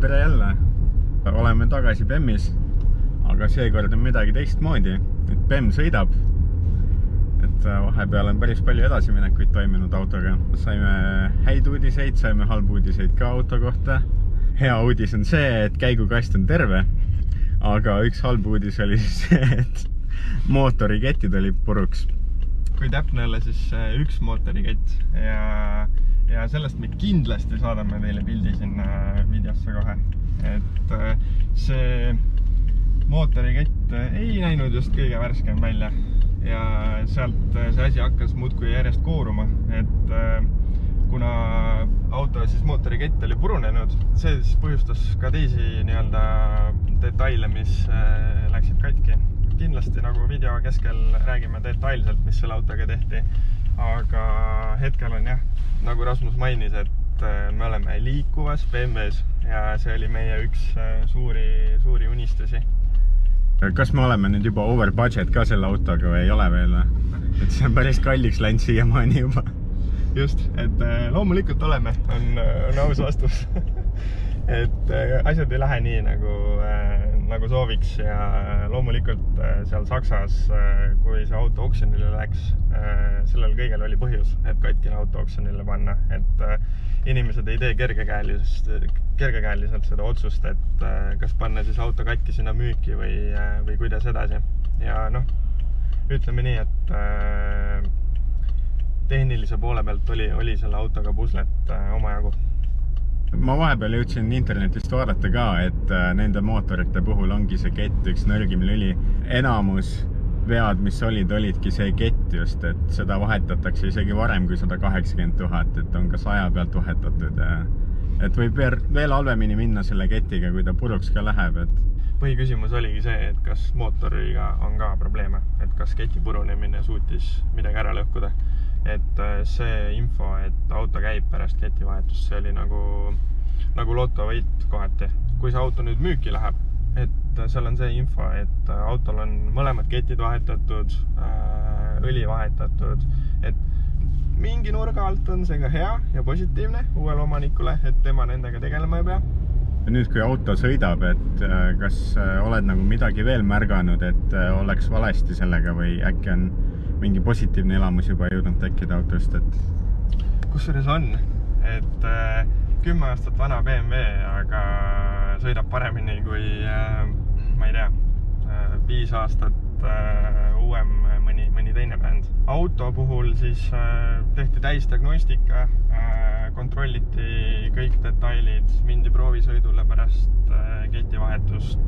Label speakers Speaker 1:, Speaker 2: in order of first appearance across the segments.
Speaker 1: tere jälle! Oleme tagasi BEM-is, aga seekord on midagi teistmoodi. Et BEM sõidab. Et vahepeal on päris palju edasiminekuid toimunud autoga. Saime häid uudiseid, saime halbu uudiseid ka auto kohta. Hea uudis on see, et käigukast on terve. Aga üks halb uudis oli see, et mootorikettid oli puruks.
Speaker 2: Kui täpne olla, siis üks mootorikett ja sellest me kindlasti saadame teile pildi sinna videosse kohe. Et see mootorikett ei näinud just kõige värskem välja ja sealt see asi hakkas muudkui järjest kooruma, et kuna auto siis mootorikett oli purunenud, see siis põhjustas ka teisi detaile, mis läksid katki. Kindlasti nagu video keskel räägime detailselt, mis selle autoga tehti, aga hetkel on nagu Rasmus mainis, et me oleme liikuvas BMWs ja see oli meie üks suuri unistusi.
Speaker 1: Kas me oleme nüüd juba over budget ka selle autoga või ei ole veel? Et see on päris kalliks läinud siiamaani juba.
Speaker 2: Just, et loomulikult oleme, on aus vastus. Et asjad ei lähe nii nagu sooviks ja loomulikult seal Saksas, kui see auto oksjonile läks, sellel kõigel oli põhjus, et katkine auto oksjonile panna. Et inimesed ei tee kergekäeliselt seda otsust, et kas panna siis auto katki sinna müüki või kuidas edasi. Ja ütleme nii, et tehnilise poole pealt oli selle autoga puslet omajagu.
Speaker 1: Ma vahepeal jõudsin internetist vaadata ka, et nende mootorite puhul ongi see kett üks nõrgim lüli. Enamus vead, mis olidki see kett just, et seda vahetatakse isegi varem kui 180 000, et on ka 100 pealt vahetatud. Et võib veel halvemini minna selle kettiga, kui ta puruks ka läheb.
Speaker 2: Põhiküsimus oligi see, et kas mootoriga on ka probleeme, et kas keti purunemine suutis midagi ära lõhkuda. Et see info, et auto käib pärast ketivahetust, see oli nagu lotovõit kohati. Kui see auto nüüd müüki läheb, et seal on see info, et autol on mõlemad ketid vahetatud, õli vahetatud, et mingi nurga alt on see ka hea ja positiivne uuele omanikule, et tema nendega tegelema ei pea.
Speaker 1: Ja nüüd, kui auto sõidab, et kas oled midagi veel märganud, et oleks valesti sellega või äkki on mingi positiivne elamus juba jõudnud tekkida autost, et...
Speaker 2: Kusjuures on, et 10 aastat vana BMW, aga sõidab paremini kui, ma ei tea, 5 aastat uuem mõni teine bränd. Auto puhul siis tehti täisdiagnostika, kontrolliti kõik detailid, mindi proovisõidule pärast ketivahetust,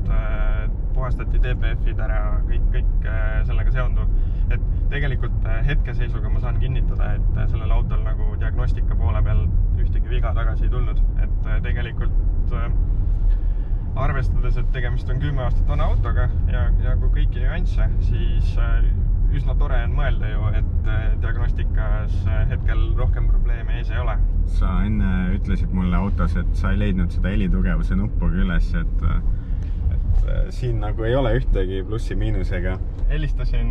Speaker 2: puhastati DPF-id ära, kõik sellega seonduv. Et tegelikult hetkeseisuga ma saan kinnitada, et sellel autol nagu diagnostika poole peal ühtegi viga tagasi ei tulnud. Et tegelikult arvestades, et tegemist on 10 aastat vana autoga ja kui kõiki nüansse, siis üsna tore on mõelda ju, et diagnostikas hetkel rohkem probleeme ees ei ole.
Speaker 1: Sa enne ütlesid mulle autos, et sa ei leidnud seda helitugevuse nuppuga üles, et siin nagu ei ole ühtegi plussi-miinusega.
Speaker 2: Helistasin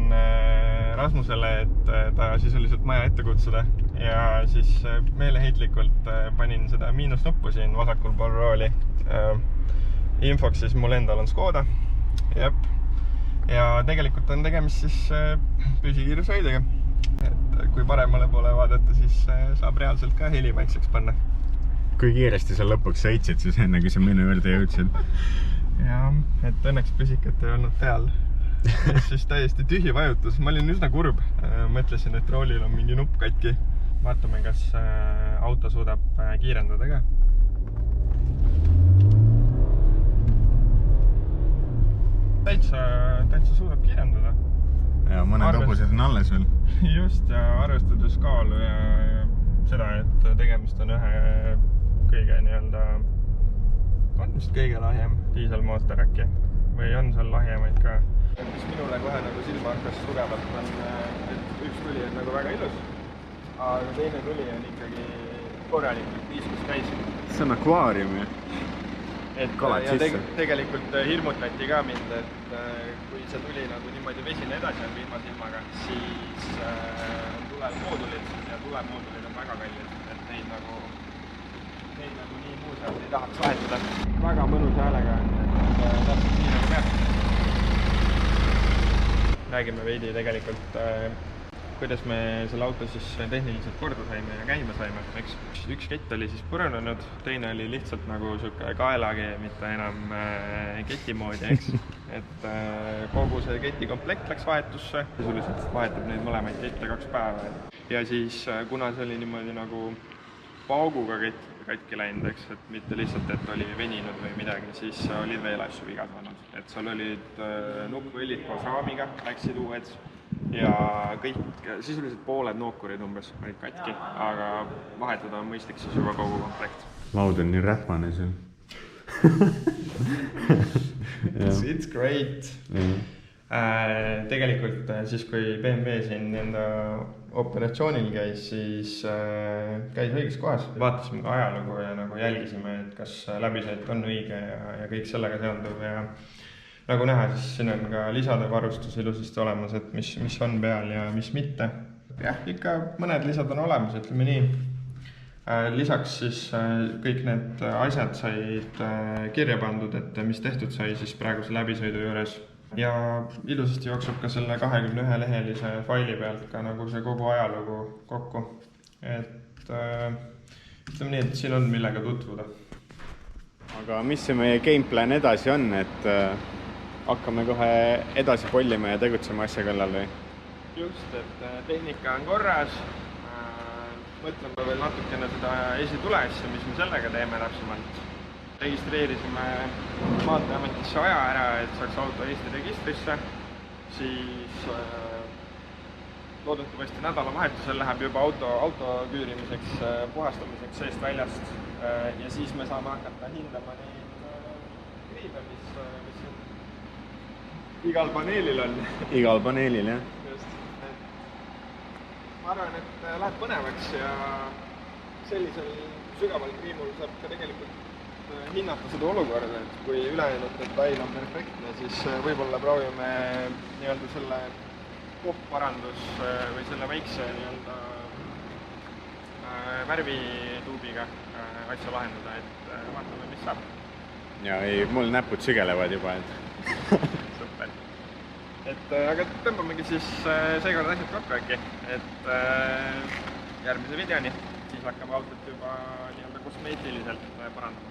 Speaker 2: Rasmusele, et ta sisuliselt maja ette kutsuda ja siis meeleheitlikult panin seda miinusnuppu siin vasakul pool rooli. Infoks siis mul endal on Škoda. Ja tegelikult on tegemist siis püsikiirushoidega. Et kui paremale poole vaadata, siis saab reaalselt ka heli vaikseks panna.
Speaker 1: Kui kiiresti sa lõpuks sõitsid siis enne, kui sa minu juurde jõudsid?
Speaker 2: Ja, et õnneks püsikat ei olnud peal. Siis täiesti tühi vajutus. Ma olin üsna kurb. Mõtlesin, et roolil on mingi nupp katki. Vaatame, kas auto suudab kiirendada ka. Täitsa suudab kiirendada.
Speaker 1: Ja mõned hobused on alles veel.
Speaker 2: Just, ja arvestades kaalu ja seda, et tegemist on ühe kõige on vist kõige lahjem diiselmootor äkki või on seal lahjemaid ka. Mis minule kohe silma hakkas tugevalt on, et üks tuli on väga ilus, aga teine tuli on ikkagi korralikult viiskus täis.
Speaker 1: See on akvaarium ju.
Speaker 2: Ja tegelikult hirmutati ka mind, et kui see tuli niimoodi vesine edasi on vihmasilmaga, siis on tulemoodulid ja tulemoodulid on väga kallid, et Neid nagu nii muuseas ei tahaks vahetada. Väga mõnus häälega on, et täpselt nii nagu peab. Räägime veidi tegelikult, kuidas me selle auto siis tehniliselt korda saime ja käima saime, eks. Üks kett oli siis purunenud, teine oli lihtsalt nagu siuke kaelagi, mitte enam keti moodi, eks. Et kogu see ketikomplekt läks vahetusse, sisuliselt vahetab neid mõlemaid kette 2 päeva. Ja siis, kuna see oli niimoodi nagu pauguga katki läinud, eks, et mitte lihtsalt, et oli veninud või midagi, siis olid veel asju viga saanud. Et seal olid nukkvõllid koos raamiga, läksid uued ja kõik, sisuliselt pooled nokkurid umbes olid katki, aga vahetada on mõistlik siis juba kogu komplekt.
Speaker 1: Laud on nii räpane seal.
Speaker 2: It's great. Tegelikult siis, kui BMW siin enda operatsioonil käis, siis käis õiges kohas. Vaatasime ka ajalugu ja nagu jälgisime, et kas läbisõit on õige ja kõik sellega seonduv ja nagu näha, siis siin on ka lisade varustus ilusasti olemas, et mis on peal ja mis mitte. Jah, ikka mõned lisad on olemas, ütleme nii. Lisaks siis kõik need asjad said kirja pandud, et mis tehtud sai siis praeguse läbisõidu juures. Ja ilusasti jookseb ka selle 21 lehelise faili pealt ka nagu see kogu ajalugu kokku. Et ütleme nii, et siin on millega tutvuda.
Speaker 1: Aga mis see meie gameplan edasi on, et hakkame kohe edasi pollima ja tegutsema asja kallal või?
Speaker 2: Just, et tehnika on korras. Mõtleme veel natukene seda esitule asja, mis me sellega teeme täpsemalt. Registreerisime Maanteeametisse aja ära, et saaks auto Eesti registrisse. Siis loodetavasti nädalavahetusel läheb juba auto küürimiseks, puhastamiseks seest väljast. Ja siis me saame hakata hindama neid kriibe, mis igal paneelil on.
Speaker 1: Igal paneelil, jah.
Speaker 2: Just. Ma arvan, et läheb põnevaks ja sellisel sügaval kriimul saab ka tegelikult hinnata seda olukorda, et kui ülejäänud detail on perfektne, siis võib-olla proovime nii-öelda selle popparandus või selle väikse nii-öelda värvituubiga asja lahendada, et vaatame, mis saab.
Speaker 1: Ja ei, mul näpud sügelevad juba, et
Speaker 2: super. Et aga tõmbamegi siis seekord asjad kokku äkki, et järgmise videoni, siis hakkame autot juba nii-öelda kosmeetiliselt parandama.